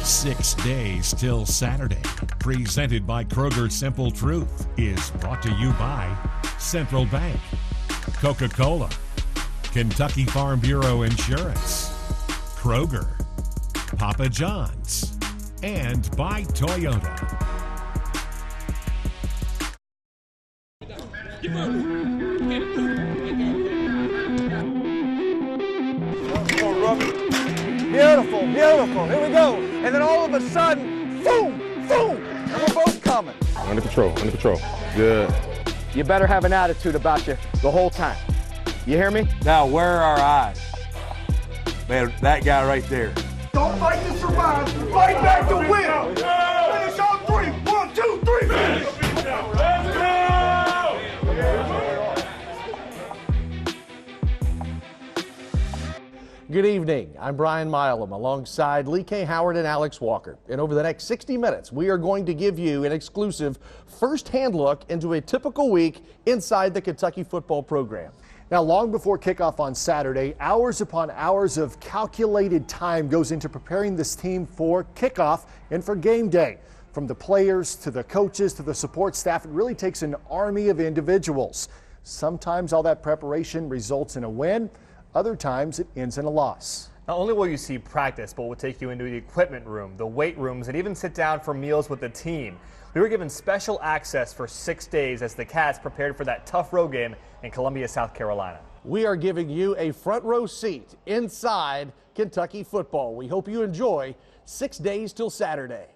6 days till Saturday, presented by Kroger Simple Truth, is brought to you by Central Bank, Coca-Cola, Kentucky Farm Bureau Insurance, Kroger, Papa John's, and by Toyota. Beautiful, beautiful. Here we go. And then all of a sudden, boom, boom, and we're both coming. Under control, under control. Good. You better have an attitude about you the whole time. You hear me? Now, where are our eyes? Man, that guy right there. Don't fight to survive, fight back to win. Finish on 3. 1, 2, 3. Finish. Good evening. I'm Brian Milam alongside Lee K. Howard and Alex Walker. And over the next 60 minutes, we are going to give you an exclusive first-hand look into a typical week inside the Kentucky football program. Now, long before kickoff on Saturday, hours upon hours of calculated time goes into preparing this team for kickoff and for game day. From the players to the coaches to the support staff, it really takes an army of individuals. Sometimes all that preparation results in a win. Other times it ends in a loss. Not only will you see practice, but we'll take you into the equipment room, the weight rooms, and even sit down for meals with the team. We were given special access for 6 days as the Cats prepared for that tough road game in Columbia, South Carolina. We are giving you a front row seat inside Kentucky football. We hope you enjoy 6 days till Saturday.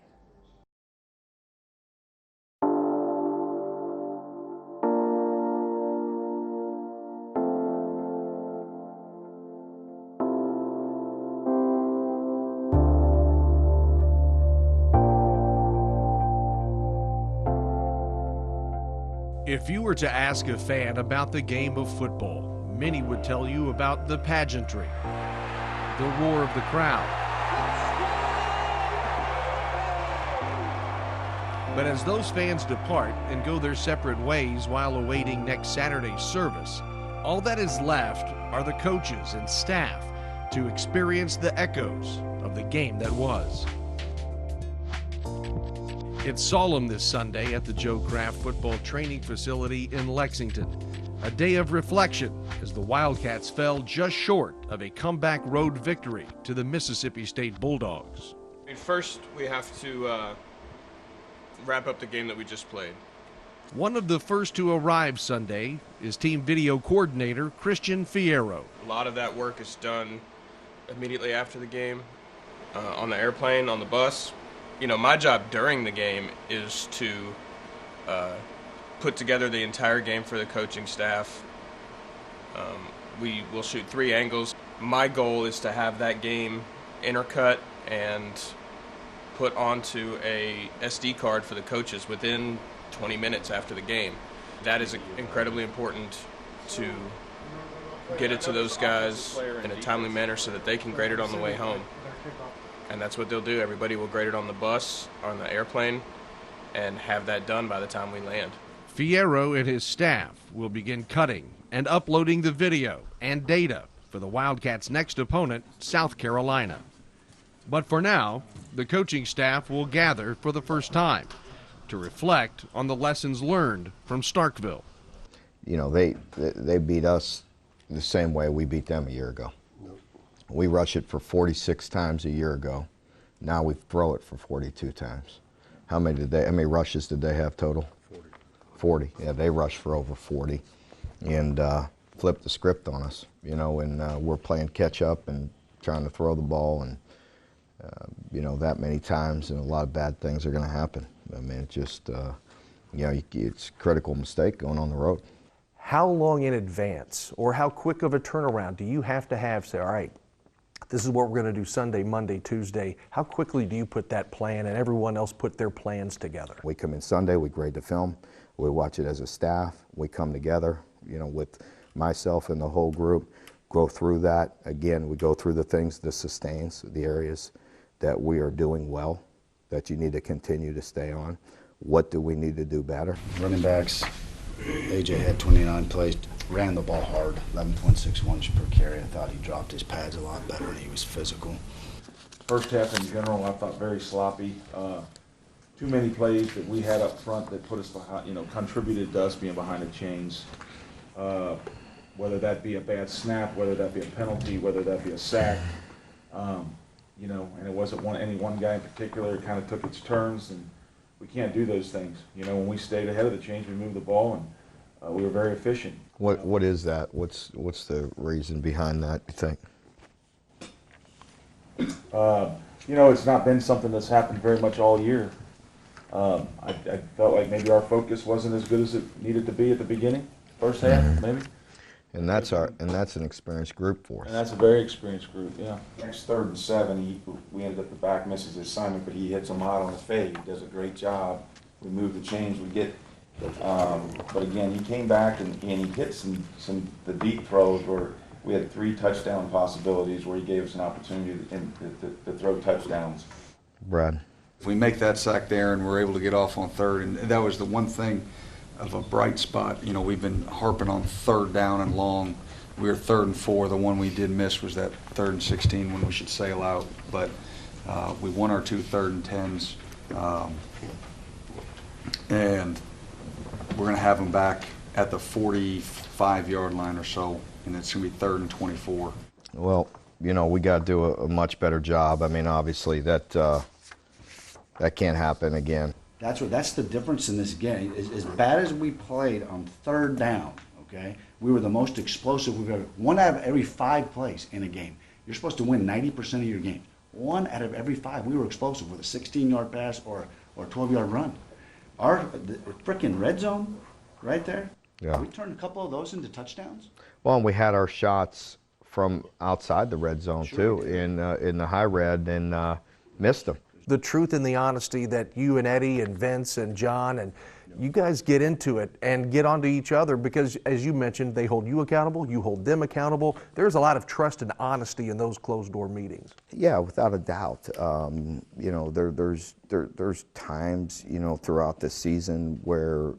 If you were to ask a fan about the game of football, many would tell you about the pageantry, the roar of the crowd. But as those fans depart and go their separate ways while awaiting next Saturday's service, all that is left are the coaches and staff to experience the echoes of the game that was. It's solemn this Sunday at the Joe Kraft Football Training Facility in Lexington. A day of reflection as the Wildcats fell just short of a comeback road victory to the Mississippi State Bulldogs. First, we have to wrap up the game that we just played. One of the first to arrive Sunday is team video coordinator Christian Fierro. A lot of that work is done immediately after the game, on the airplane, on the bus. You know, my job during the game is to put together the entire game for the coaching staff. We will shoot 3 angles. My goal is to have that game intercut and put onto a SD card for the coaches within 20 minutes after the game. That is incredibly important to get it to those guys in a timely manner so that they can grade it on the way home. And that's what they'll do. Everybody will grade it on the bus, on the airplane, and have that done by the time we land. Fierro and his staff will begin cutting and uploading the video and data for the Wildcats' next opponent, South Carolina. But for now, the coaching staff will gather for the first time to reflect on the lessons learned from Starkville. You know, they beat us the same way we beat them a year ago. We rush it for 46 times a year ago. Now we throw it for 42 times. How many rushes did they have total? 40. Yeah, they rushed for over 40 and flipped the script on us, you know, and we're playing catch up and trying to throw the ball and, you know, that many times, and a lot of bad things are going to happen. I mean, it's just, you know, it's a critical mistake going on the road. How long in advance or how quick of a turnaround do you have to say, all right, this is what we're going to do Sunday, Monday, Tuesday? How quickly do you put that plan and everyone else put their plans together? We come in Sunday, we grade the film, we watch it as a staff, we come together, you know, with myself and the whole group, go through that. Again, we go through the things, the sustains, the areas that we are doing well, that you need to continue to stay on. What do we need to do better? Running backs, AJ had 29 plays, ran the ball hard, 11.61 per carry. I thought he dropped his pads a lot better and he was physical. First half in general, I thought very sloppy. Too many plays that we had up front that put us behind, contributed to us being behind the chains. Whether that be a bad snap, whether that be a penalty, whether that be a sack. And it wasn't any one guy in particular. It kind of took its turns, and we can't do those things. When we stayed ahead of the chains, we moved the ball, and we were very efficient. What is that? What's the reason behind that, you think? It's not been something that's happened very much all year. I felt like maybe our focus wasn't as good as it needed to be at the beginning, first half, maybe. And that's an experienced group for us. And that's a very experienced group, yeah. Next 3rd and 7, we ended up the back misses his assignment, but he hits him out on the fade. He does a great job. We move the chains, we get. But again, he came back and he hit the deep throws where we had 3 touchdown possibilities where he gave us an opportunity to throw touchdowns. Brad. If we make that sack there and we're able to get off on 3rd, and that was the one thing of a bright spot. We've been harping on 3rd down and long. We were 3rd and 4. The one we did miss was that 3rd and 16 when we should sail out. But we won our 2 3rd and 10s. And we're going to have them back at the 45-yard line or so, and it's going to be 3rd and 24. Well, we got to do a much better job. I mean, obviously that can't happen again. That's the difference in this game. As bad as we played on 3rd down, okay, we were the most explosive we've ever. 1 out of every 5 plays in a game. You're supposed to win 90% of your games. 1 out of every 5, we were explosive with a 16-yard pass or a 12-yard run. Our freaking red zone, right there. Yeah. We turned a couple of those into touchdowns. Well, and we had our shots from outside the red zone too, in the high red, and missed them. The truth and the honesty that you and Eddie and Vince and John and you guys get into it and get onto each other because, as you mentioned, they hold you accountable, you hold them accountable. There's a lot of trust and honesty in those closed-door meetings. Yeah, without a doubt. There's times, throughout the season where,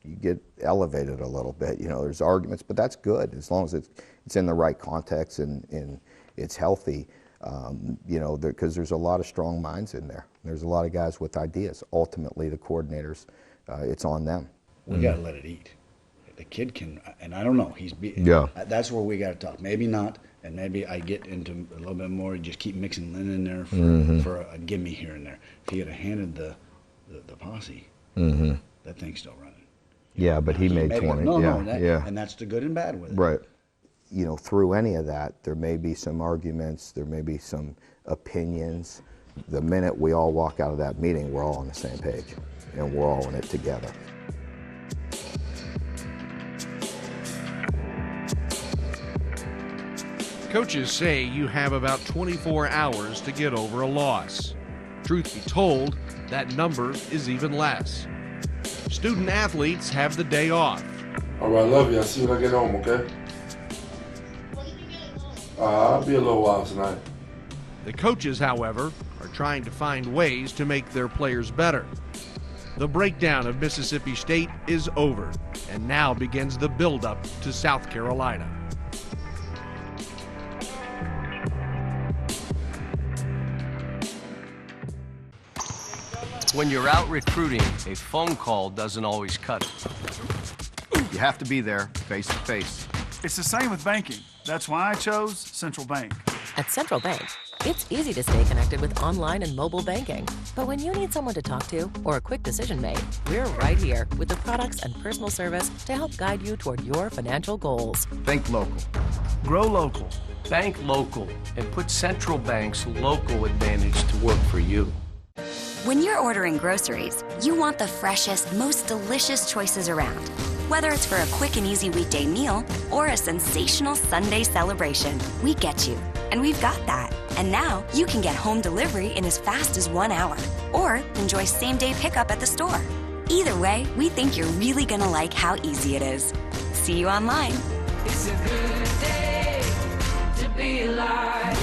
you get elevated a little bit. There's arguments, but that's good as long as it's in the right context and it's healthy. Because there's a lot of strong minds in there. There's a lot of guys with ideas. Ultimately, the coordinators, it's on them. We got to let it eat. The kid can, and I don't know, that's where we got to talk. Maybe not, and maybe I get into a little bit more, just keep mixing Lynn in there for a gimme here and there. If he had handed the posse, that thing's still running. Yeah, but he made 20. And that's the good and bad with it. Right. Through any of that, there may be some arguments, there may be some opinions. The minute we all walk out of that meeting, we're all on the same page, and we're all in it together. Coaches say you have about 24 hours to get over a loss. Truth be told, that number is even less. Student athletes have the day off. All right, love you. I'll see you when I get home, okay? I'll be a little while tonight. The coaches, however, are trying to find ways to make their players better. The breakdown of Mississippi State is over, and now begins the build-up to South Carolina. When you're out recruiting, a phone call doesn't always cut it. You have to be there, face to face. It's the same with banking. That's why I chose Central Bank. At Central Bank, it's easy to stay connected with online and mobile banking. But when you need someone to talk to or a quick decision made, we're right here with the products and personal service to help guide you toward your financial goals. Think local. Grow local. Bank local and put Central Bank's local advantage to work for you. When you're ordering groceries, you want the freshest, most delicious choices around. Whether it's for a quick and easy weekday meal or a sensational Sunday celebration, we get you. And we've got that. And now you can get home delivery in as fast as 1 hour or enjoy same-day pickup at the store. Either way, we think you're really gonna like how easy it is. See you online. It's a good day to be alive.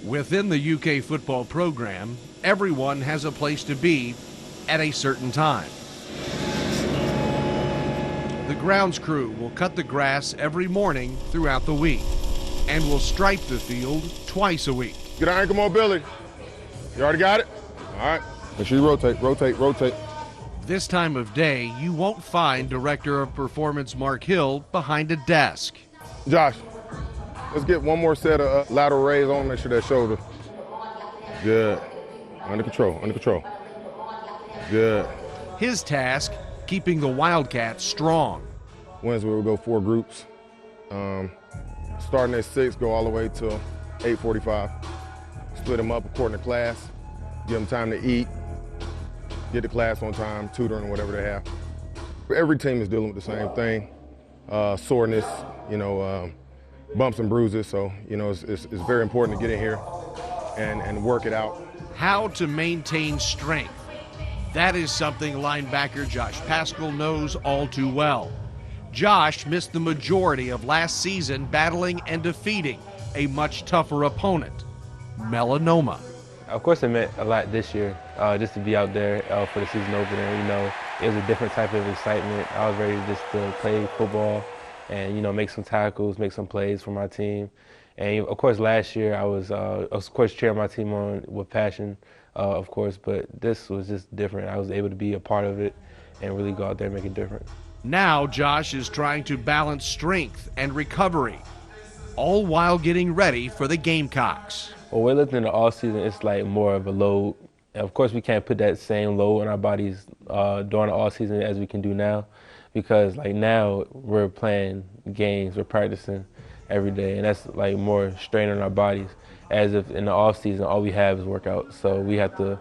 Within the UK football program, everyone has a place to be at a certain time. The grounds crew will cut the grass every morning throughout the week and will stripe the field twice a week. Get our ankle mobility. You already got it? All right. Make sure you rotate, rotate, rotate. This time of day, you won't find Director of Performance Mark Hill behind a desk. Josh, let's get one more set of lateral raise on, make sure that shoulder. Good. Under control, under control. Good. His task, keeping the Wildcats strong. Wednesday we'll go 4 groups. Starting at 6, go all the way till 8:45. Split them up according to class, give them time to eat, get to class on time, tutoring, whatever they have. Every team is dealing with the same thing, soreness, bumps and bruises. So, it's very important to get in here and work it out. How to maintain strength. That is something linebacker Josh Paschal knows all too well. Josh missed the majority of last season battling and defeating a much tougher opponent, melanoma. Of course, it meant a lot this year, just to be out there for the season opener. It was a different type of excitement. I was ready just to play football and, make some tackles, make some plays for my team. And, of course, last year I was, cheering my team on with passion, of course, but this was just different. I was able to be a part of it and really go out there and make a difference. Now Josh is trying to balance strength and recovery, all while getting ready for the Gamecocks. Well, weightlifting in the off season, it's like more of a load. And of course, we can't put that same load on our bodies during the off season as we can do now, because like now we're playing games, we're practicing every day, and that's like more strain on our bodies. As if in the off season, all we have is workouts. So we have to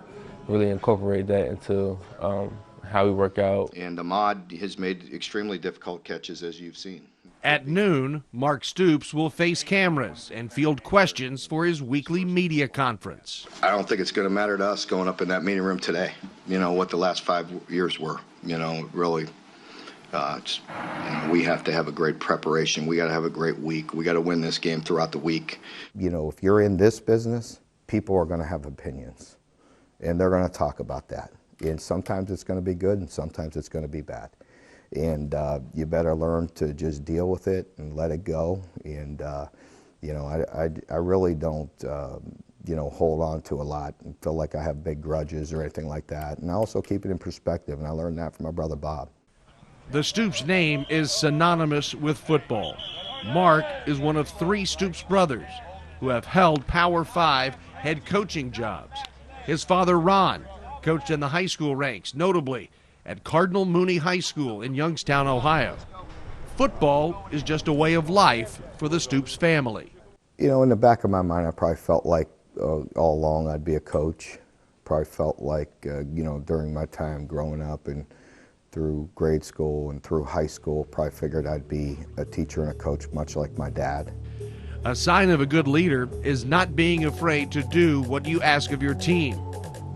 really incorporate that into how we work out. And Ahmad has made extremely difficult catches, as you've seen. At noon, Mark Stoops will face cameras and field questions for his weekly media conference. I don't think it's going to matter to us going up in that meeting room today, what the last 5 years were. Really, we have to have a great preparation. We got to have a great week. We got to win this game throughout the week. If you're in this business, people are going to have opinions, and they're going to talk about that. And sometimes it's going to be good, and sometimes it's going to be bad. And you better learn to just deal with it and let it go. And I really don't hold on to a lot and feel like I have big grudges or anything like that. And I also keep it in perspective, and I learned that from my brother Bob. The Stoops name is synonymous with football. Mark is one of 3 Stoops brothers who have held Power 5 head coaching jobs. His father, Ron, coached in the high school ranks, notably at Cardinal Mooney High School in Youngstown, Ohio. Football is just a way of life for the Stoops family. In the back of my mind, I probably felt like all along I'd be a coach. Probably felt like, during my time growing up and through grade school and through high school, probably figured I'd be a teacher and a coach, much like my dad. A sign of a good leader is not being afraid to do what you ask of your team.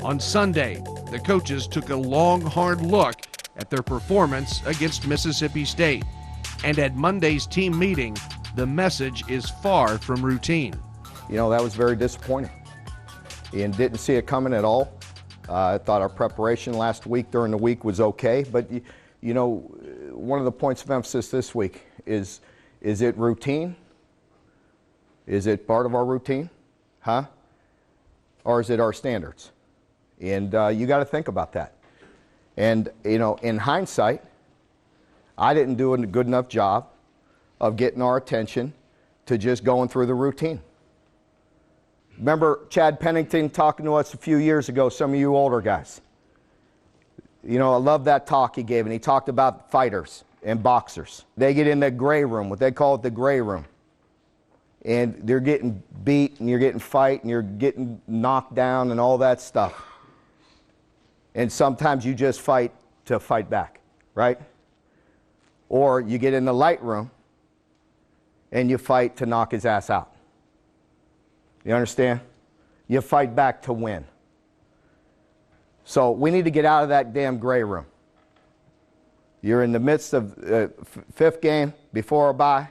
On Sunday, the coaches took a long, hard look at their performance against Mississippi State. And at Monday's team meeting, the message is far from routine. That was very disappointing and didn't see it coming at all. I thought our preparation last week during the week was okay, but one of the points of emphasis this week is it routine? Is it part of our routine? Or is it our standards? And you got to think about that. And, in hindsight, I didn't do a good enough job of getting our attention to just going through the routine. Remember Chad Pennington talking to us a few years ago, some of you older guys. I love that talk he gave, and he talked about fighters and boxers. They get in the gray room, what they call it the gray room. And they're getting beat, and you're getting fight, and you're getting knocked down and all that stuff. And sometimes you just fight to fight back, right? Or you get in the light room and you fight to knock his ass out. You understand? You fight back to win. So we need to get out of that damn gray room. You're in the midst of 5th game before a bye.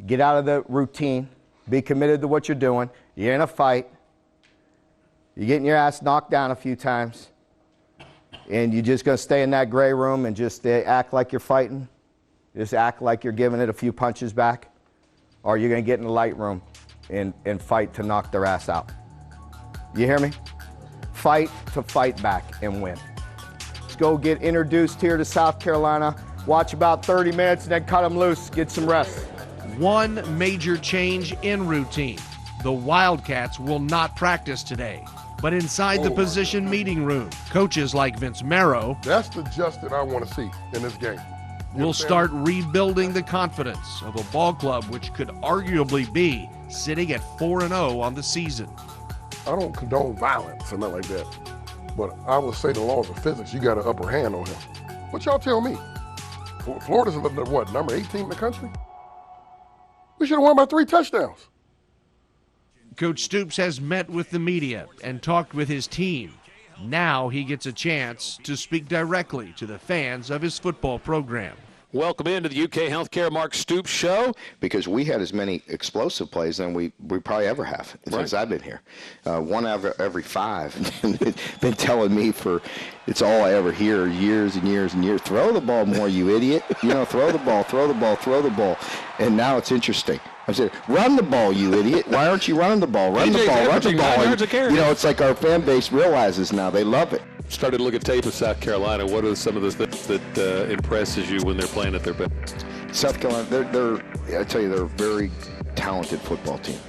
Get out of the routine. Be committed to what you're doing. You're in a fight. You're getting your ass knocked down a few times. And you're just going to stay in that gray room and just act like you're fighting? Just act like you're giving it a few punches back? Or are you going to get in the light room and fight to knock their ass out? You hear me? Fight to fight back and win. Let's go get introduced here to South Carolina. Watch about 30 minutes and then cut them loose. Get some rest. One major change in routine. The Wildcats will not practice today. But inside the position meeting room, coaches like Vince Marrow, that's the Justin I want to see in this game. Will start rebuilding the confidence of a ball club which could arguably be sitting at 4-0 on the season. I don't condone violence or nothing like that, but I would say the laws of physics, you got an upper hand on him. What y'all tell me? Florida's what, number 18 in the country? We should have won by 3 touchdowns. Coach Stoops has met with the media and talked with his team. Now he gets a chance to speak directly to the fans of his football program. Welcome into the UK Healthcare Mark Stoops Show. Because we had as many explosive plays than we probably ever have since I've been here. One out of every 5. Been telling me for, it's all I ever hear, years and years and years. Throw the ball more, you idiot. You know, throw the ball, throw the ball, throw the ball. And now it's interesting. I said, run the ball, you idiot. Why aren't you running the ball? Run the ball, run the ball. And, you know, it's like our fan base realizes now. They love it. Started to look at tape of South Carolina. What are some of the things that impresses you when they're playing at their best? South Carolina, I tell you, they're a very talented football team.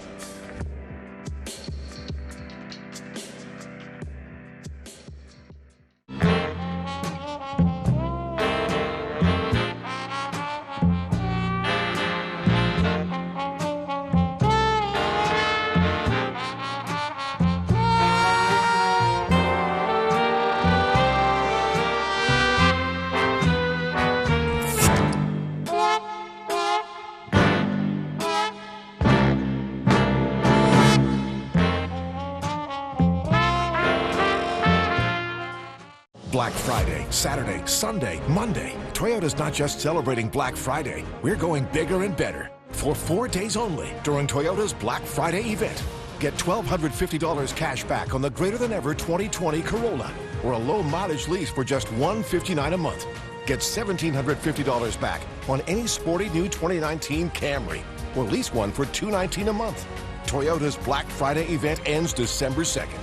Black Friday, Saturday, Sunday, Monday. Toyota's not just celebrating Black Friday. We're going bigger and better. For 4 days only during Toyota's Black Friday event. Get $1,250 cash back on the greater-than-ever 2020 Corolla or a low-mileage lease for just $159 a month. Get $1,750 back on any sporty new 2019 Camry or lease one for $219 a month. Toyota's Black Friday event ends December 2nd.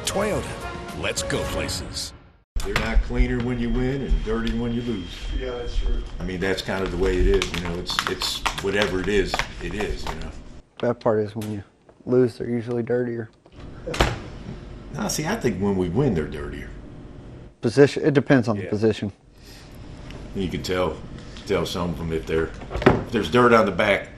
Toyota, let's go places. They're not cleaner when you win and dirty when you lose. Yeah, that's true. I mean, that's kind of the way it is. You know, it's whatever it is, you know. Bad part is when you lose, they're usually dirtier. No, see, I think when we win, they're dirtier. Position, it depends on the position. You can tell some of them if there's dirt on the back.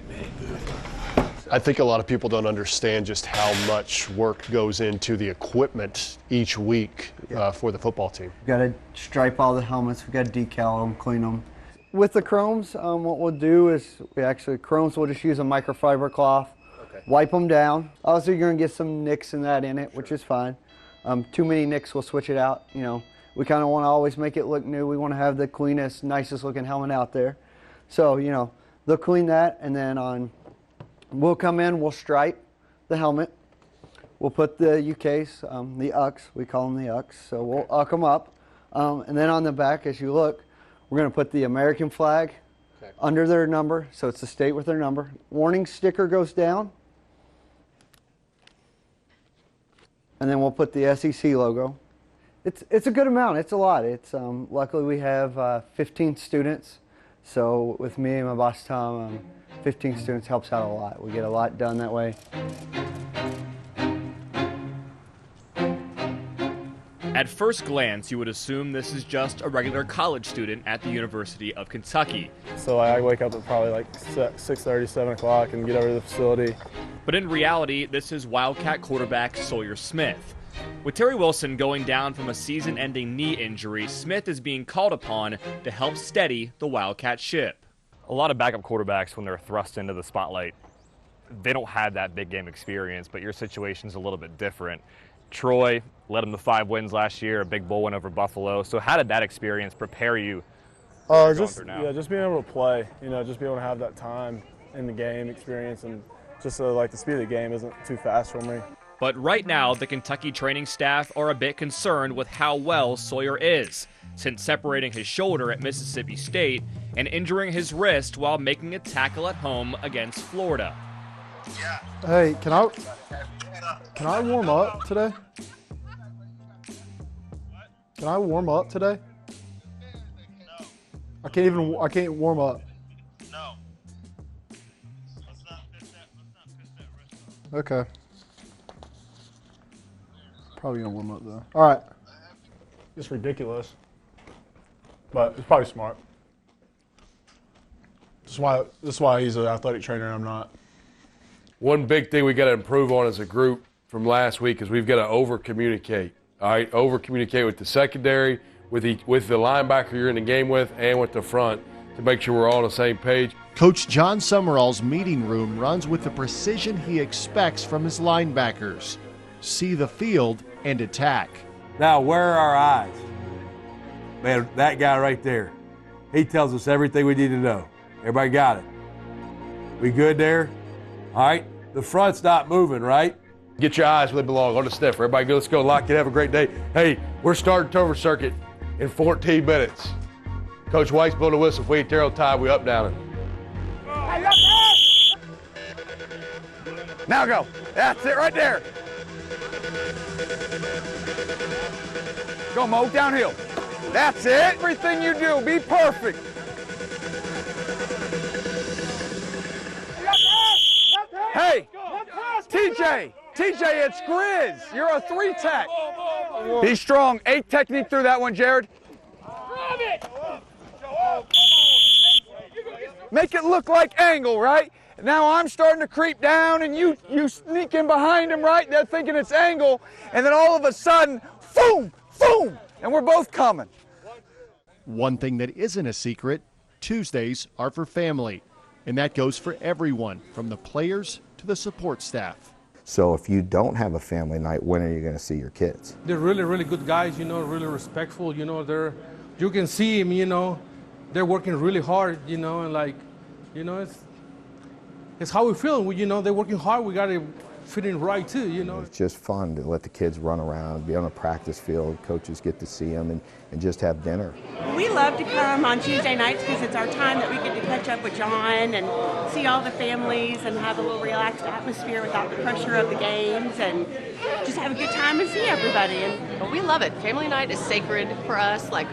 I think a lot of people don't understand just how much work goes into the equipment each week for the football team. We've got to stripe all the helmets, we've got to decal them, clean them. With the chromes, what we'll do is chromes we'll just use a microfiber cloth, wipe them down. Obviously you're going to get some nicks in it, which is fine. Too many nicks, we'll switch it out. You know, we kind of want to always make it look new. We want to have the cleanest, nicest looking helmet out there. So, you know, they'll clean that, and then we'll come in, we'll stripe the helmet. We'll put the UKs, the UCs, we call them the UCs, so we'll UC them up. And then on the back, as you look, we're going to put the American flag under their number, so it's the state with their number. Warning sticker goes down. And then we'll put the SEC logo. It's a good amount, it's a lot. It's luckily we have 15 students, so with me and my boss Tom, 15 students helps out a lot. We get a lot done that way. At first glance, you would assume this is just a regular college student at the University of Kentucky. So I wake up at probably like 6:30, 7 o'clock and get over to the facility. But in reality, this is Wildcat quarterback Sawyer Smith. With Terry Wilson going down from a season-ending knee injury, Smith is being called upon to help steady the Wildcat ship. A lot of backup quarterbacks, when they're thrust into the spotlight, they don't have that big game experience, but your situation's a little bit different. Troy led them to 5 wins last year, a big bowl win over Buffalo. So how did that experience prepare you? Just being able to play, just being able to have that time in the game experience, and just like the speed of the game isn't too fast for me. But right now, the Kentucky training staff are a bit concerned with how well Sawyer is, since separating his shoulder at Mississippi State and injuring his wrist while making a tackle at home against Florida. Hey, can I warm up today? Can I warm up today? I can't warm up. No. Let's not fish that. Okay. Probably gonna warm up though. All right. It's ridiculous, but it's probably smart. That's why he's an athletic trainer and I'm not. One big thing we got to improve on as a group from last week is we've got to over-communicate. All right, over-communicate with the secondary, with the linebacker you're in the game with, and with the front to make sure we're all on the same page. Coach John Summerall's meeting room runs with the precision he expects from his linebackers. See the field and attack. Now, where are our eyes? Man, that guy right there, he tells us everything we need to know. Everybody got it? We good there? All right, the front's not moving, right? Get your eyes where they belong, on the sniffer. Everybody go, let's go, lock it, have a great day. Hey, we're starting Turner Circuit in 14 minutes. Coach White's blowing the whistle. If we ain't there on time, we up down it. Now go. That's it right there. Go, Mo, downhill. That's it. Everything you do, be perfect. Hey, TJ, it's Grizz. You're a 3-tech. Be strong. 8 technique through that one, Jared. Make it look like angle, right? Now I'm starting to creep down and you sneak in behind him, right? They're thinking it's angle. And then all of a sudden, boom, boom, and we're both coming. One thing that isn't a secret, Tuesdays are for family. And that goes for everyone, from the players to the support staff. So if you don't have a family night, when are you going to see your kids? They're really, really good guys, really respectful, you can see them, they're working really hard, and it's how we feel, they're working hard, we got to fit in right too, It's just fun to let the kids run around, be on a practice field, coaches get to see them and just have dinner. We love to come on Tuesday nights because it's our time that we get to catch up with John and see all the families and have a little relaxed atmosphere without the pressure of the games and just have a good time and see everybody. Well, we love it. Family night is sacred for us. Like,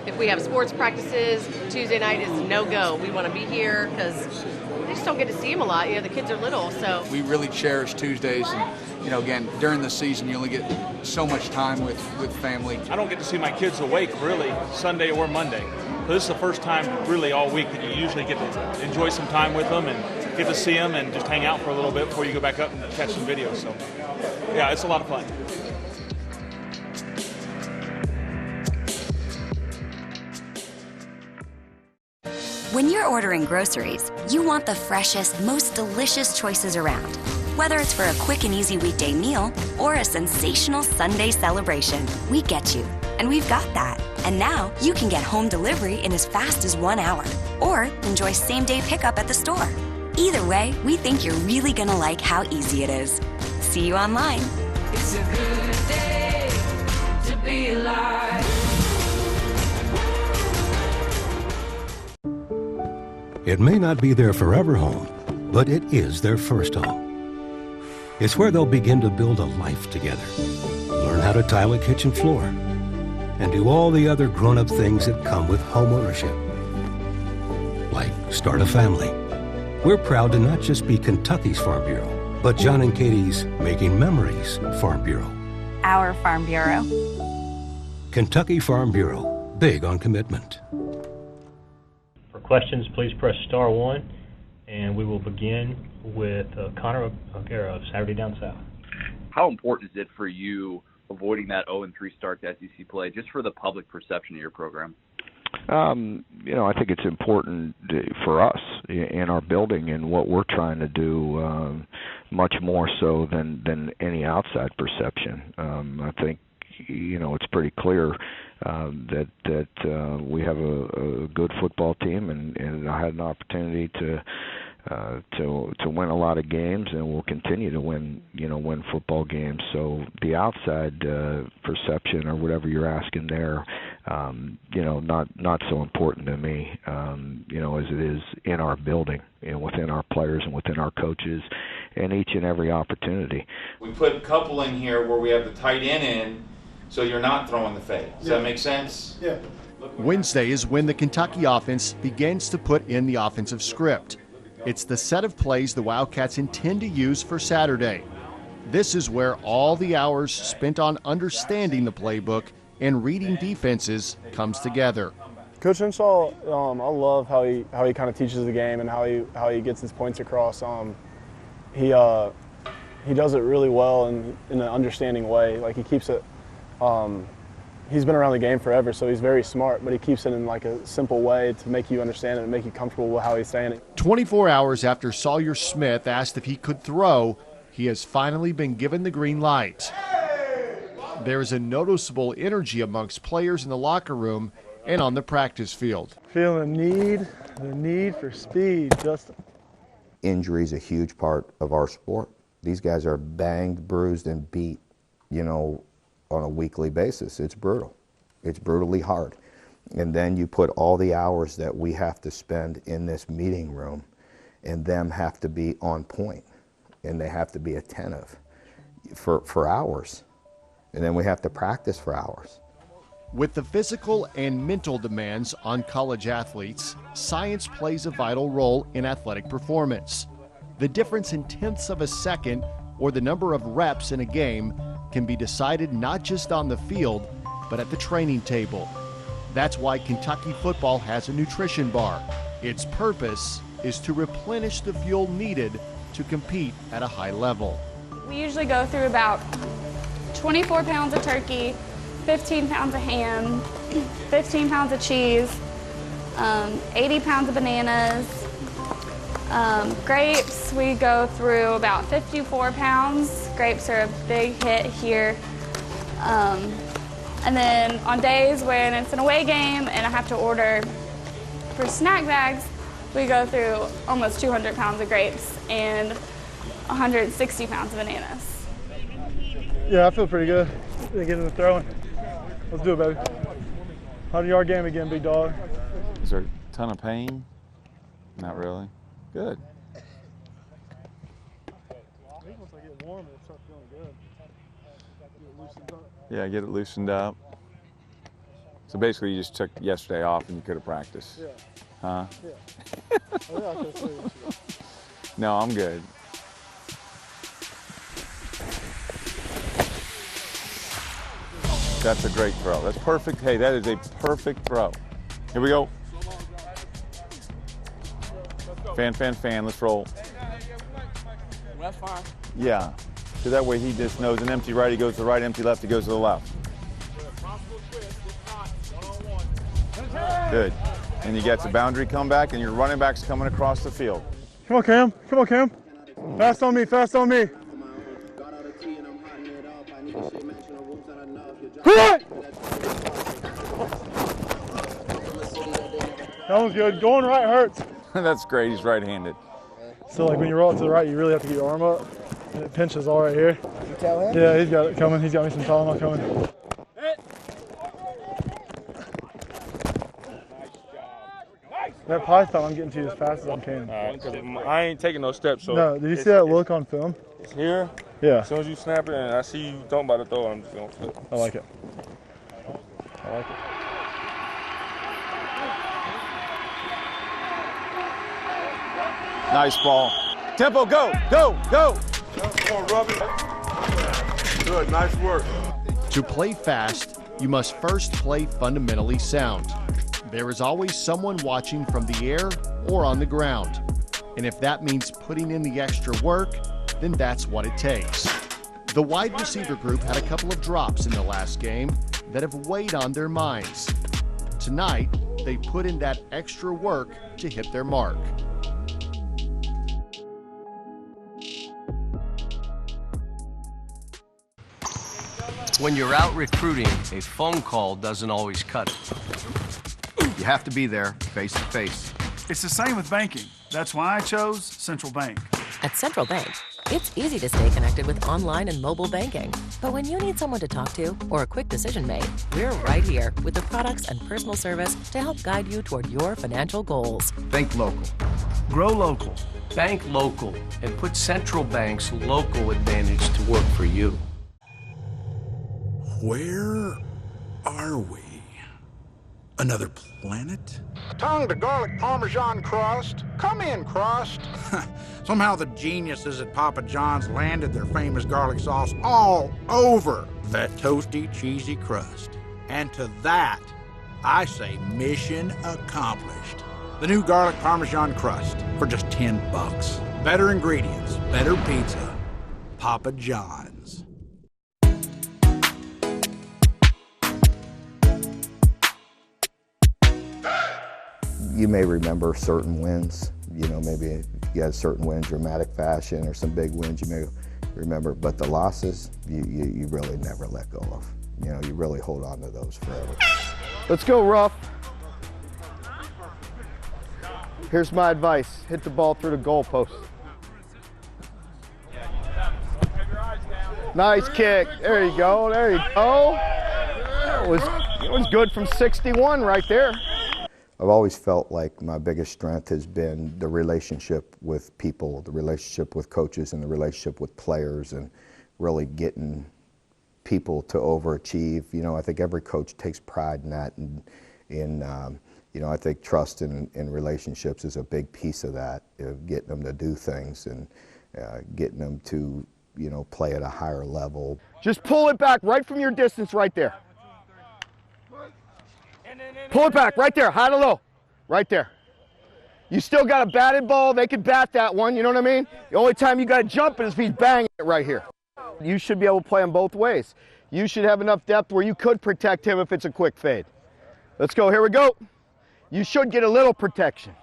if we have sports practices, Tuesday night is no-go. We want to be here because we just don't get to see them a lot. The kids are little, so. We really cherish Tuesdays. And, again, during the season, you only get so much time with family. I don't get to see my kids awake, really, Sunday or Monday. So this is the first time, really, all week that you usually get to enjoy some time with them and get to see them and just hang out for a little bit before you go back up and catch some videos. So, yeah, it's a lot of fun. When you're ordering groceries, you want the freshest, most delicious choices around. Whether it's for a quick and easy weekday meal or a sensational Sunday celebration, we get you. And we've got that. And now you can get home delivery in as fast as 1 hour or enjoy same-day pickup at the store. Either way, we think you're really gonna like how easy it is. See you online. It's a good day to be alive. It may not be their forever home, but it is their first home. It's where they'll begin to build a life together, learn how to tile a kitchen floor, and do all the other grown-up things that come with home ownership, like start a family. We're proud to not just be Kentucky's Farm Bureau, but John and Katie's Making Memories Farm Bureau. Our Farm Bureau. Kentucky Farm Bureau, big on commitment. For questions, please press star 1, and we will begin with Connor O'Gara of Saturday Down South. How important is it for you avoiding that 0-3 start to SEC play, just for the public perception of your program? I think it's important for us in our building and what we're trying to do, much more so than any outside perception. I think it's pretty clear that we have a good football team, and I had an opportunity to to win a lot of games, and we'll continue to win football games. So the outside perception or whatever you're asking there, not so important to me, as it is in our building and within our players and within our coaches, and each and every opportunity. We put a couple in here where we have the tight end in, so you're not throwing the fade. Does that make sense? Yeah. Wednesday is when the Kentucky offense begins to put in the offensive script. It's the set of plays the Wildcats intend to use for Saturday. This is where all the hours spent on understanding the playbook and reading defenses comes together. Coach Henshaw, I love how he kind of teaches the game and how he gets his points across. He does it really well in an understanding way. Like, he keeps it. He's been around the game forever, so he's very smart, but he keeps it in like a simple way to make you understand it and make you comfortable with how he's saying it. 24 hours after Sawyer Smith asked if he could throw, he has finally been given the green light. There is a noticeable energy amongst players in the locker room and on the practice field. Feeling the need for speed, Justin. Injury is a huge part of our sport. These guys are banged, bruised, and beat, on a weekly basis. It's brutal. It's brutally hard. And then you put all the hours that we have to spend in this meeting room, and them have to be on point, and they have to be attentive for hours. And then we have to practice for hours. With the physical and mental demands on college athletes, science plays a vital role in athletic performance. The difference in tenths of a second or the number of reps in a game can be decided not just on the field, but at the training table. That's why Kentucky football has a nutrition bar. Its purpose is to replenish the fuel needed to compete at a high level. We usually go through about 24 pounds of turkey, 15 pounds of ham, 15 pounds of cheese, 80 pounds of bananas. Grapes, we go through about 54 pounds. Grapes are a big hit here. And then on days when it's an away game and I have to order for snack bags, we go through almost 200 pounds of grapes and 160 pounds of bananas. Yeah, I feel pretty good. Get into the throwing. Let's do it, baby. 100-yard game again, big dog. Is there a ton of pain? Not really. Good. Once I get warm, it starts feeling good. Get it loosened up. Yeah, get it loosened up. So basically, you just took yesterday off and you could have practiced. Yeah. Huh? Yeah. Oh, yeah, I could have stayed yesterday. No, I'm good. That's a great throw. That's perfect. Hey, that is a perfect throw. Here we go. Fan, fan, fan. Let's roll. That's fine. Yeah. So that way he just knows an empty right, he goes to the right, empty left, he goes to the left. Good. And you get the boundary comeback, and your running back's coming across the field. Come on, Cam. Come on, Cam. Fast on me. Fast on me. That was good. Going right hurts. That's great. He's right-handed. So, like, when you roll it to the right, you really have to get your arm up, and it pinches all right here. You tell him? Yeah, he's got it coming. He's got me some Tylenol coming. That python, I'm getting to you as fast as I can. I ain't taking no steps. So no, did you see that look on film? It's here. Yeah. As soon as you snap it, and I see you don't about to throw it, I'm just gonna flip. I like it. I like it. Nice ball. Tempo, go, go, go. Come on, Robbie. Good, nice work. To play fast, you must first play fundamentally sound. There is always someone watching from the air or on the ground. And if that means putting in the extra work, then that's what it takes. The wide receiver group had a couple of drops in the last game that have weighed on their minds. Tonight, they put in that extra work to hit their mark. When you're out recruiting, a phone call doesn't always cut it. You have to be there face to face. It's the same with banking. That's why I chose Central Bank. At Central Bank, it's easy to stay connected with online and mobile banking. But when you need someone to talk to or a quick decision made, we're right here with the products and personal service to help guide you toward your financial goals. Think local. Grow local. Bank local and put Central Bank's local advantage to work for you. Where are we? Another planet? Tongue to garlic Parmesan crust. Come in, crust. Somehow the geniuses at Papa John's landed their famous garlic sauce all over that toasty, cheesy crust. And to that, I say mission accomplished. The new garlic Parmesan crust for just $10. Better ingredients, better pizza. Papa John's. You may remember certain wins, you know, maybe you had a certain win, dramatic fashion, or some big wins you may remember, but the losses, you really never let go of. You know, you really hold on to those forever. Let's go, Ruff. Here's my advice. Hit the ball through the goalpost. Nice kick. There you go. There you go. It was good from 61 right there. I've always felt like my biggest strength has been the relationship with people, the relationship with coaches, and the relationship with players, and really getting people to overachieve. You know, I think every coach takes pride in that, and you know, I think trust in relationships is a big piece of that, getting them to do things and getting them to, you know, play at a higher level. Just pull it back right from your distance right there. Pull it back right there, high to low, right there. You still got a batted ball, they can bat that one, you know what I mean? The only time you got to jump is if he's banging it right here. You should be able to play them both ways. You should have enough depth where you could protect him if it's a quick fade. Let's go, here we go. You should get a little protection.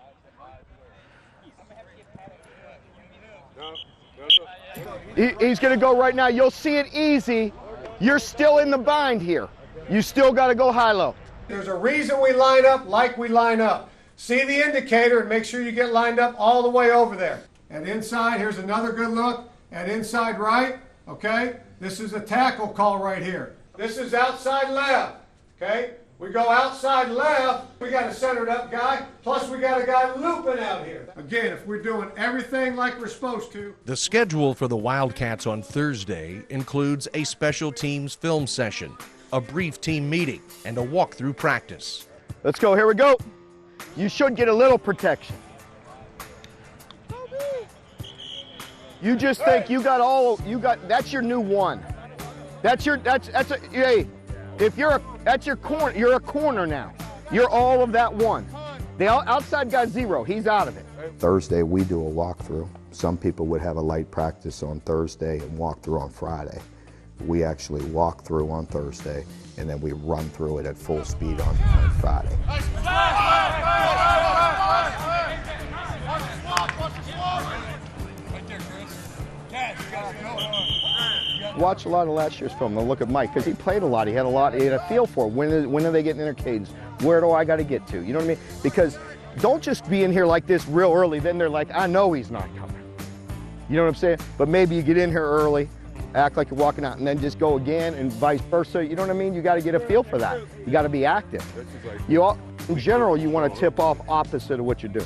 He's going to go right now. You'll see it easy. You're still in the bind here. You still got to go high-low. There's a reason we line up like we line up. See the indicator and make sure you get lined up all the way over there. And inside, here's another good look. At inside right, okay? This is a tackle call right here. This is outside left, okay? We go outside left, we got a centered up guy, plus we got a guy looping out here. Again, if we're doing everything like we're supposed to. The schedule for the Wildcats on Thursday includes a special teams film session, a brief team meeting, and a walkthrough practice. Let's go, here we go. You should get a little protection. You just think that's your new one. That's your corner, you're a corner now. You're all of that one. The outside guy's zero, he's out of it. Thursday, we do a walkthrough. Some people would have a light practice on Thursday and walk through on Friday. We actually walk through on Thursday, and then we run through it at full speed on Friday. Watch a lot of last year's film and look at Mike, because he played a lot. He had a feel for it. When are they getting in their cage? Where do I got to get to? You know what I mean? Because don't just be in here like this real early, then they're like, I know he's not coming. You know what I'm saying? But maybe you get in here early, act like you're walking out, and then just go again, and vice versa. You know what I mean? You got to get a feel for that. You got to be active. In general, you want to tip off opposite of what you're doing.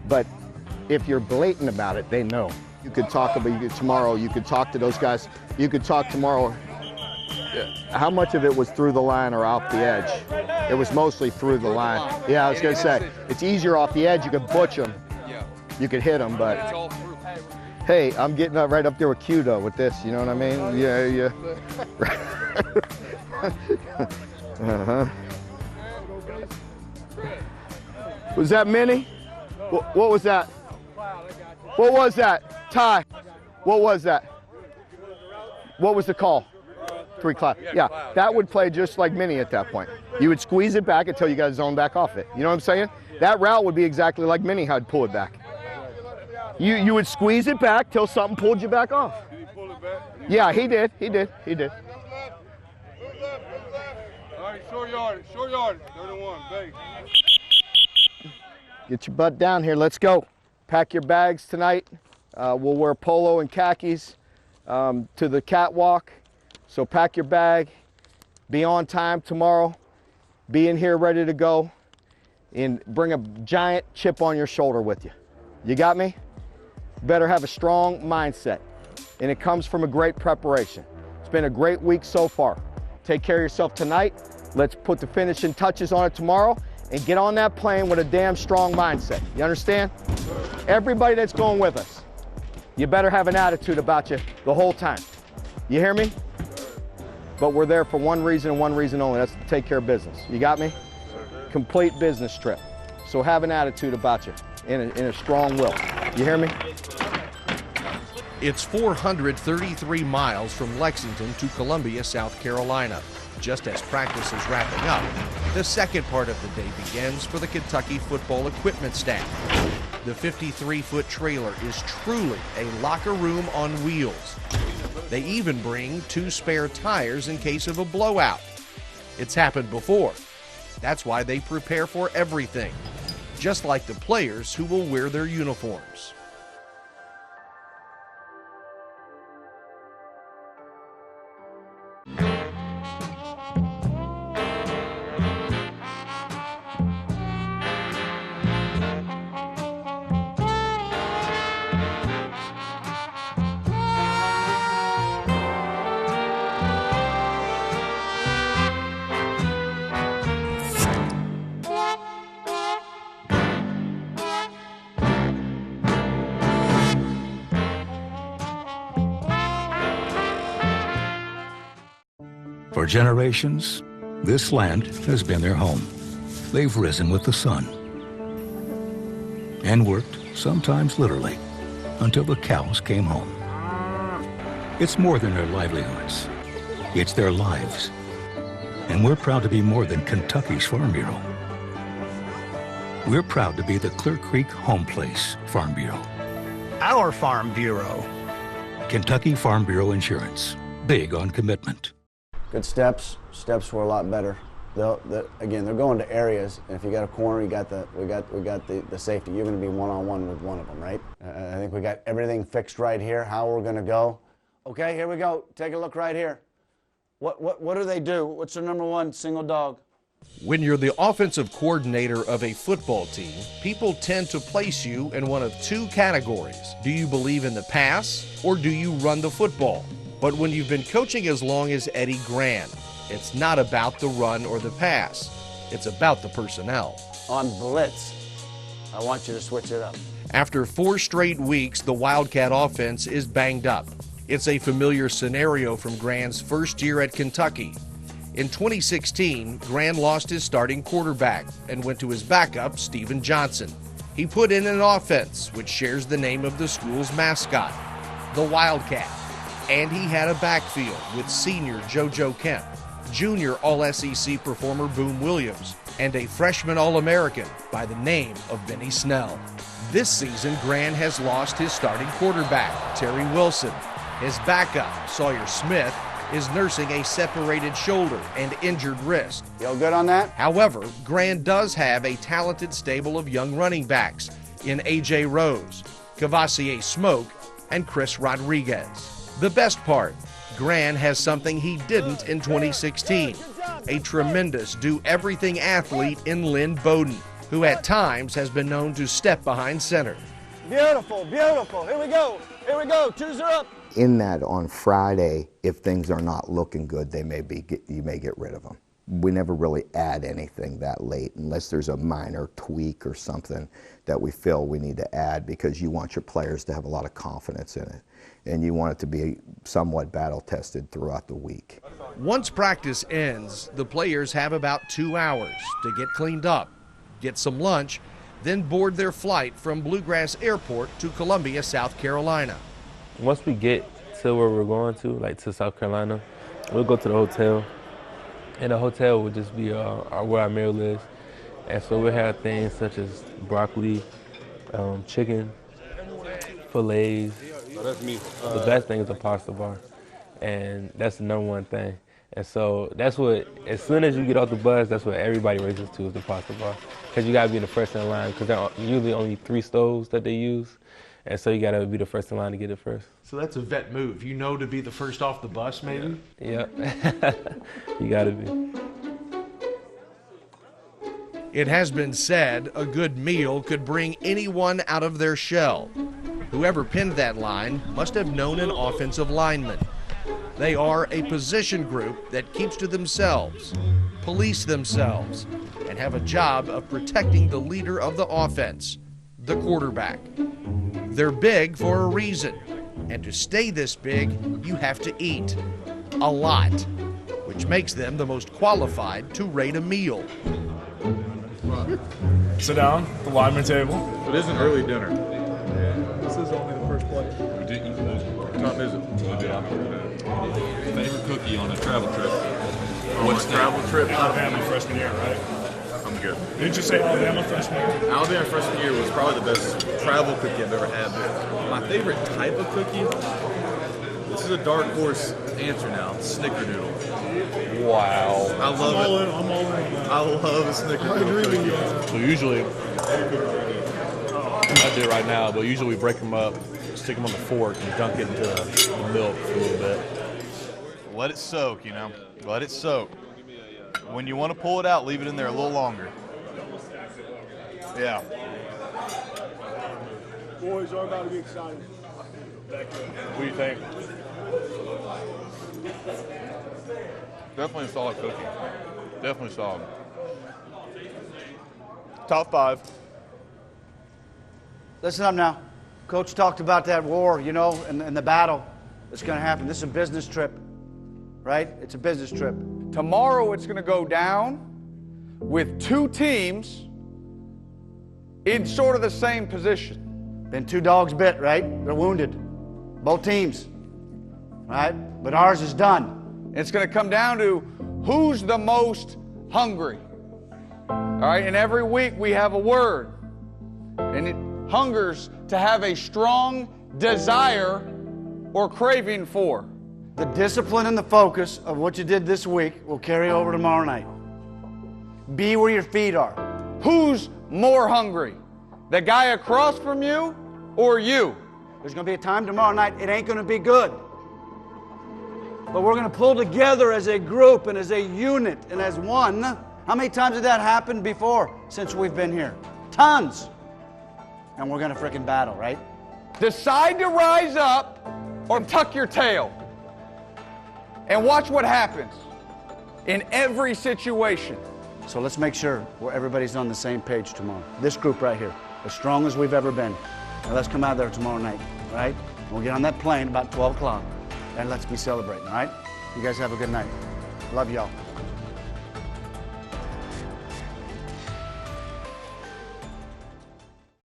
But if you're blatant about it, they know. You could talk about tomorrow. You could talk to those guys. You could talk tomorrow. How much of it was through the line or off the edge? It was mostly through the line. Yeah, I was going to say, it's easier off the edge. You could butch them. You could hit them, but hey, I'm getting right up there with Q though with this. You know what I mean? Yeah. Uh-huh. Was that mini? What was that? What was that? Ty, what was that? What was the call? 3 clap. Yeah, that would play just like mini at that point. You would squeeze it back until you got to zone back off it. You know what I'm saying? That route would be exactly like mini, how I'd pull it back. You would squeeze it back till something pulled you back off. Did he pull it back? Yeah, he did. All right, short yardage, 31, base. Get your butt down here. Let's go. Pack your bags tonight. We'll wear polo and khakis to the catwalk. So pack your bag. Be on time tomorrow. Be in here ready to go. And bring a giant chip on your shoulder with you. You got me? Better have a strong mindset. And it comes from a great preparation. It's been a great week so far. Take care of yourself tonight. Let's put the finishing touches on it tomorrow and get on that plane with a damn strong mindset. You understand? Everybody that's going with us, you better have an attitude about you the whole time. You hear me? But we're there for one reason and one reason only. That's to take care of business. You got me? Complete business trip. So have an attitude about you and a strong will. You hear me? It's 433 miles from Lexington to Columbia, South Carolina. Just as practice is wrapping up, the second part of the day begins for the Kentucky football equipment staff. The 53-foot trailer is truly a locker room on wheels. They even bring 2 spare tires in case of a blowout. It's happened before. That's why they prepare for everything, just like the players who will wear their uniforms. For generations, this land has been their home. They've risen with the sun and worked, sometimes literally, until the cows came home. It's more than their livelihoods. It's their lives. And we're proud to be more than Kentucky's Farm Bureau. We're proud to be the Clear Creek Home Place Farm Bureau. Our Farm Bureau. Kentucky Farm Bureau Insurance. Big on commitment. Good steps. Steps were a lot better. Again, they're going to areas, and if you got a corner, we got the safety. You're going to be one-on-one with one of them, right? I think we got everything fixed right here. How we're going to go. Okay, here we go. Take a look right here. What do they do? What's their number one single dog? When you're the offensive coordinator of a football team, people tend to place you in one of 2 categories. Do you believe in the pass, or do you run the football? But when you've been coaching as long as Eddie Gran, it's not about the run or the pass. It's about the personnel. On blitz, I want you to switch it up. After 4 straight weeks, the Wildcat offense is banged up. It's a familiar scenario from Gran's first year at Kentucky. In 2016, Gran lost his starting quarterback and went to his backup, Steven Johnson. He put in an offense which shares the name of the school's mascot, the Wildcat. And he had a backfield with senior JoJo Kemp, junior All-SEC performer Boom Williams, and a freshman All-American by the name of Benny Snell. This season, Gran has lost his starting quarterback, Terry Wilson. His backup, Sawyer Smith, is nursing a separated shoulder and injured wrist. You all good on that? However, Gran does have a talented stable of young running backs in A.J. Rose, Cavassier Smoke, and Chris Rodriguez. The best part, Gran has something he didn't in 2016, a tremendous do-everything athlete in Lynn Bowden, who at times has been known to step behind center. Beautiful, beautiful. Here we go. Here we go. 2s are up. In that, on Friday, if things are not looking good, you may get rid of them. We never really add anything that late unless there's a minor tweak or something that we feel we need to add, because you want your players to have a lot of confidence in it, and you want it to be somewhat battle-tested throughout the week. Once practice ends, the players have about 2 hours to get cleaned up, get some lunch, then board their flight from Bluegrass Airport to Columbia, South Carolina. Once we get to where we're going to, like to South Carolina, we'll go to the hotel. And the hotel will just be where our meal is. And so we'll have things such as broccoli, chicken, fillets. Oh, that's me. The best thing is a pasta bar. And that's the number one thing. And so that's what, as soon as you get off the bus, that's what everybody races to, is the pasta bar. Because you got to be the first in line, because there are usually only 3 stoves that they use. And so you got to be the first in line to get it first. So that's a vet move. You know to be the first off the bus, maybe? Yeah. You got to be. It has been said a good meal could bring anyone out of their shell. Whoever pinned that line must have known an offensive lineman. They are a position group that keeps to themselves, police themselves, and have a job of protecting the leader of the offense, the quarterback. They're big for a reason, and to stay this big, you have to eat a lot, which makes them the most qualified to rate a meal. Sit down, the lineman table. It is an early dinner. This is only the first plate. We did eat most. What time is it? Favorite cookie on a travel trip? What's travel trip? Alabama freshman year, right? I'm good. Didn't you say Alabama freshman year? Alabama freshman year was probably the best travel cookie I've ever had. But my favorite type of cookie, this is a dark horse answer now, snickerdoodle. Wow. I love it. I'm all in. I love a snickerdoodle cookie. So usually, I do it right now, but usually we break them up, stick them on the fork, and dunk it into the milk for a little bit. Let it soak, you know. Let it soak. When you want to pull it out, leave it in there a little longer. Yeah. Boys are about to be excited. What do you think? Definitely a solid cookie. Definitely solid. Top 5. Listen up now. Coach talked about that war, you know, and the battle that's going to happen. This is a business trip, right? It's a business trip. Tomorrow it's going to go down with 2 teams in sort of the same position. Been 2 dogs bit, right? They're wounded. Both teams, right? But ours is done. It's going to come down to who's the most hungry. All right, and every week we have a word. And it hungers to have a strong desire or craving for. The discipline and the focus of what you did this week will carry over tomorrow night. Be where your feet are. Who's more hungry? The guy across from you or you? There's going to be a time tomorrow night it ain't going to be good. But we're going to pull together as a group and as a unit and as one. How many times has that happened before since we've been here? Tons. And we're going to frickin' battle, right? Decide to rise up or tuck your tail. And watch what happens in every situation. So let's make sure where everybody's on the same page tomorrow. This group right here, as strong as we've ever been. Now let's come out there tomorrow night, all right? We'll get on that plane about 12 o'clock, and let's be celebrating, all right? You guys have a good night. Love y'all.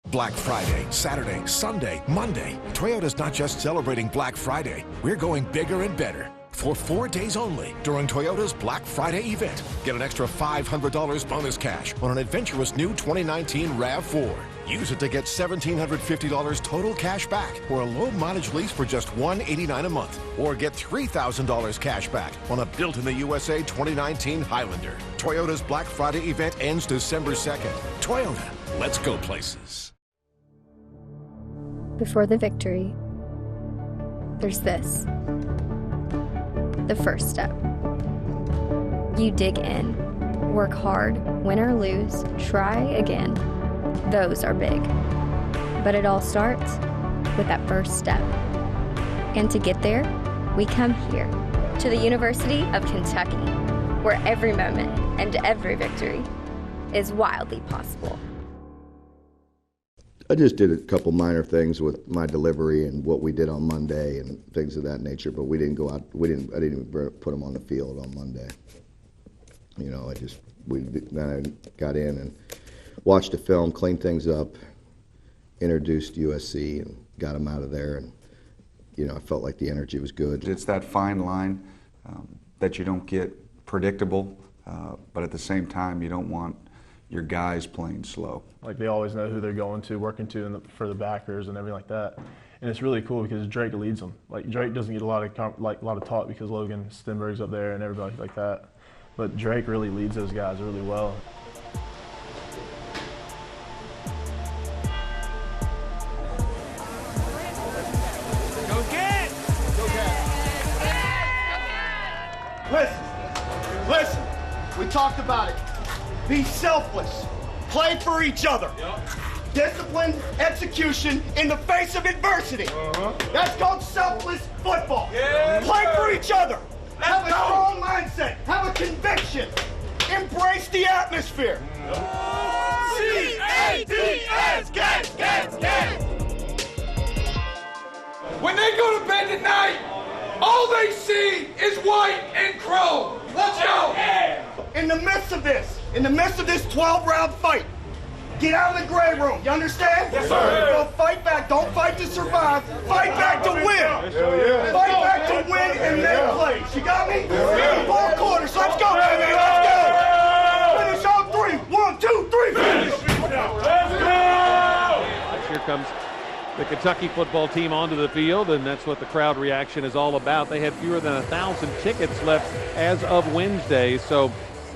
Black Friday, Saturday, Sunday, Monday. Toyota's not just celebrating Black Friday. We're going bigger and better. For 4 days only during Toyota's Black Friday event. Get an extra $500 bonus cash on an adventurous new 2019 RAV4. Use it to get $1,750 total cash back or a low mileage lease for just $189 a month. Or get $3,000 cash back on a built in the USA 2019 Highlander. Toyota's Black Friday event ends December 2nd. Toyota, let's go places. Before the victory, there's this. The first step. You dig in, work hard, win or lose, try again. Those are big. But it all starts with that first step. And to get there, we come here to the University of Kentucky, where every moment and every victory is wildly possible. I just did a couple minor things with my delivery and what we did on Monday and things of that nature, but we didn't go out. I didn't even put them on the field on Monday. You know, then I got in and watched the film, cleaned things up, introduced USC and got them out of there, and you know, I felt like the energy was good. It's that fine line that you don't get predictable, but at the same time, you don't want your guys playing slow. Like they always know who they're going to, working to for the backers and everything like that. And it's really cool because Drake leads them. Like Drake doesn't get a lot of talk because Logan Stenberg's up there and everybody like that. But Drake really leads those guys really well. Go get! Go get! Listen, we talked about it. Be selfless. Play for each other. Disciplined execution in the face of adversity. That's called selfless football. Play for each other. Have a strong mindset. Have a conviction. Embrace the atmosphere. C-A-D-S, get! When they go to bed at night, all they see is white and crow. Let's go! In the midst of this 12-round fight, get out of the gray room. You understand? Yes, sir. Go fight back. Don't fight to survive. Fight back to win. Fight back to win and make plays. You got me? 4 quarters. Let's go, baby. Let's go. Finish on 3. 1, 2, 3. Finish. Let's go! Here comes the Kentucky football team onto the field, and that's what the crowd reaction is all about. They had fewer than 1,000 tickets left as of Wednesday, so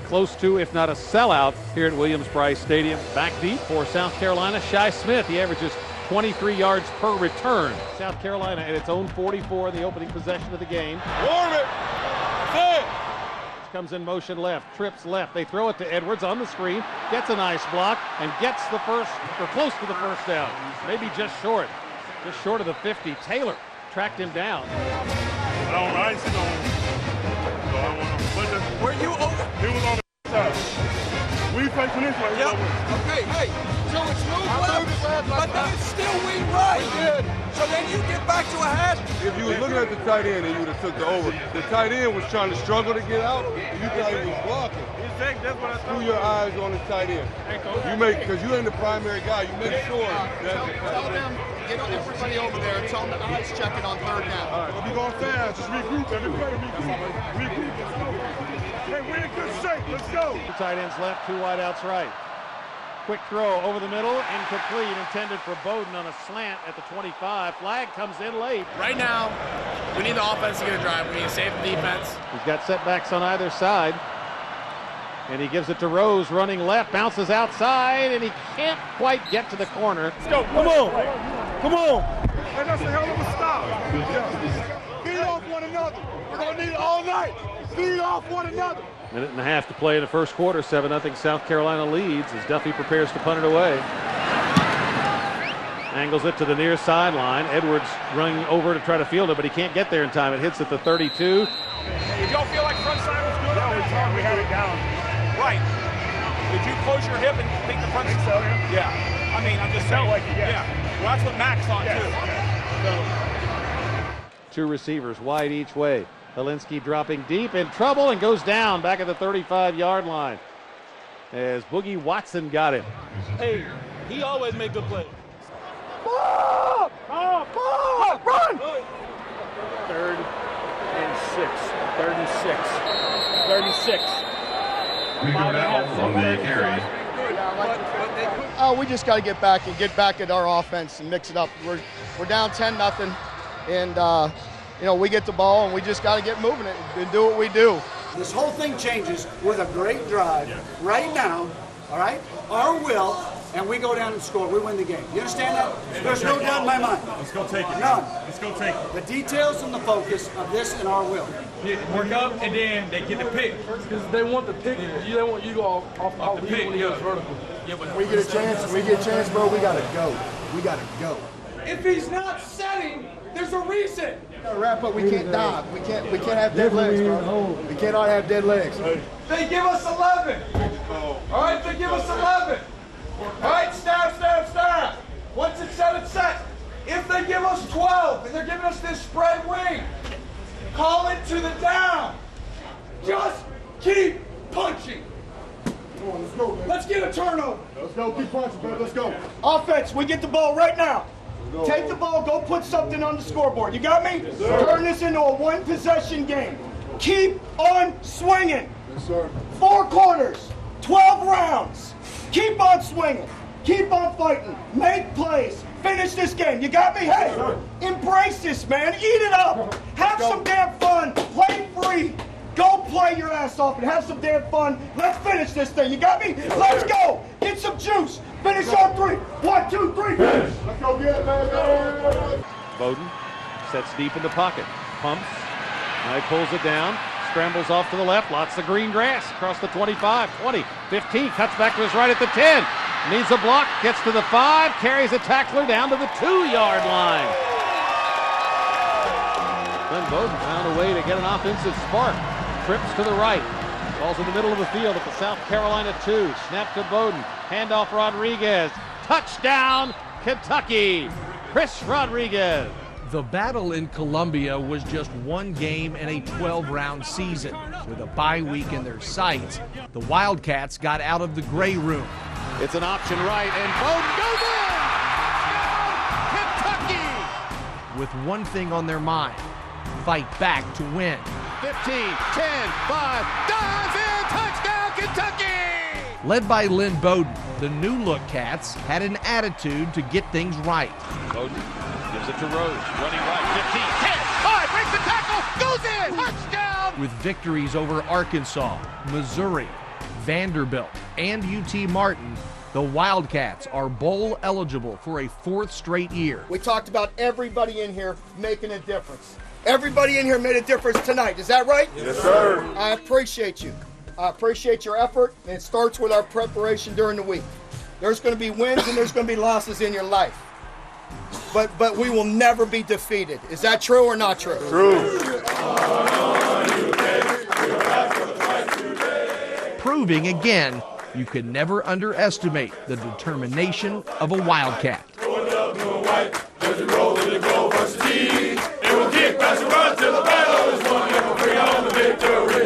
close to, if not a sellout, here at Williams-Brice Stadium. Back deep for South Carolina, Shi Smith. He averages 23 yards per return. South Carolina at its own 44 in the opening possession of the game. Warm it! Comes in motion left, trips left. They throw it to Edwards on the screen, gets a nice block, and gets the first, or close to the first down. Maybe just short of the 50. Taylor tracked him down. All right, so I want to put this. Were you over? He was on the side. We facing this way. Yep. Okay, hey, so it's moved left, but then it's still wing right. So then you get back to a hash. If you was looking at the tight end and you would have took the over, the tight end was trying to struggle to get out. You thought he was blocking. That's what I thought. Through your eyes on the tight end. You make, because you ain't the primary guy, you make sure that. Tell them, get everybody over there and tell them the eyes checking on 3rd down. All right, we'll be going fast. Just regroup, everybody. Regroup. Hey, we're in good shape. Let's go. The tight ends left, 2 wideouts right. Quick throw over the middle, incomplete, intended for Bowden on a slant at the 25. Flag comes in late. Right now, we need the offense to get a drive. We need to save the defense. He's got setbacks on either side. And he gives it to Rose, running left, bounces outside, and he can't quite get to the corner. Let's go. Come on. Come on. And that's a hell of a stop. Feed off one another. We're going to need it all night. Feed off one another. Minute and a half to play in the first quarter. 7-0 South Carolina leads as Duffy prepares to punt it away. Angles it to the near sideline. Edwards running over to try to field it, but he can't get there in time. It hits at the 32. Did y'all feel like front side was good? Yeah, we had it down. Right. Did you close your hip and think the front side? So, yeah. I mean, I'm just saying. Like it, yeah. Well, that's what Max thought, too. 2 receivers wide each way. Helinski dropping deep, in trouble, and goes down back at the 35-yard line as Boogie Watson got him. Hey, he always make good plays. Ball! Run! 3rd and 6. 36. On the carry. We just got to get back at our offense and mix it up. We're down 10-0, and we get the ball and we just got to get moving it and do what we do. This whole thing changes with a great drive right now. All right, our will, and we go down and score. We win the game. You understand that? There's no doubt in my mind. Let's go take it. None. Let's go take it. The details and the focus of this and our will. Work up, and then they get the pick. Because they want the pick. They want you to go off the pick. Vertical. We get a chance, bro. We gotta go. If he's not setting, there's a reason. Wrap up. We can't dive. We can't have dead legs, bro. We cannot have dead legs. They give us 11. All right, they give us 11. All right, staff. Once it's set, it's set. If they give us 12 and they're giving us this spread wing, call it to the down. Just keep punching. Come on, let's go, man. Let's get a turnover. Let's go. Keep punching, bro. Let's go. Offense, we get the ball right now. Take the ball, go put something on the scoreboard. You got me? Yes, sir. Turn this into a 1-possession game. Keep on swinging. Yes, sir. 4 quarters, 12 rounds. Keep on swinging. Keep on fighting. Make plays. Finish this game. You got me? Hey, embrace this, man. Eat it up. Have some damn fun. Play free. Go play your ass off and have some damn fun. Let's finish this thing. You got me? Let's go. Get some juice. Finish on 3. 1, 2, 3. Finish. Let's go get it, man. Bowden sets deep in the pocket. Pumps. Now he pulls it down. Scrambles off to the left. Lots of green grass. Across the 25, 20, 15. Cuts back to his right at the 10. Needs a block. Gets to the 5. Carries a tackler down to the 2-yard line. Then Bowden found a way to get an offensive spark. Trips to the right. Ball's in the middle of the field at the South Carolina 2. Snap to Bowden. Handoff Rodriguez. Touchdown, Kentucky. Chris Rodriguez. The battle in Columbia was just one game in a 12-round season. With a bye week in their sights, the Wildcats got out of the gray room. It's an option right, and Bowden goes in! Kentucky! With one thing on their mind, fight back to win. 15, 10, 5, dives in, touchdown, Kentucky! Led by Lynn Bowden, the new-look Cats had an attitude to get things right. Bowden gives it to Rose, running right, 15, 10, 5, breaks the tackle, goes in, touchdown! With victories over Arkansas, Missouri, Vanderbilt, and UT Martin, the Wildcats are bowl eligible for a 4th straight year. We talked about everybody in here making a difference. Everybody in here made a difference tonight. Is that right? Yes, sir. I appreciate you. I appreciate your effort, and it starts with our preparation during the week. There's going to be wins and there's going to be losses in your life. But we will never be defeated. Is that true or not true? True. Proving again, you can never underestimate the determination of a Wildcat.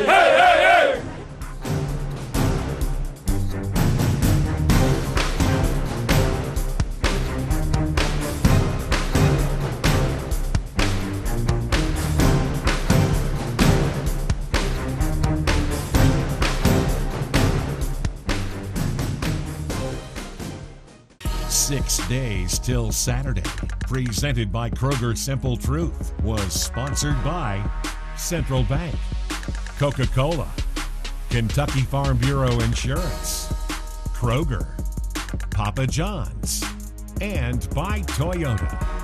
Hey! 6 days till Saturday, presented by Kroger Simple Truth, was sponsored by Central Bank, Coca-Cola, Kentucky Farm Bureau Insurance, Kroger, Papa John's, and by Toyota.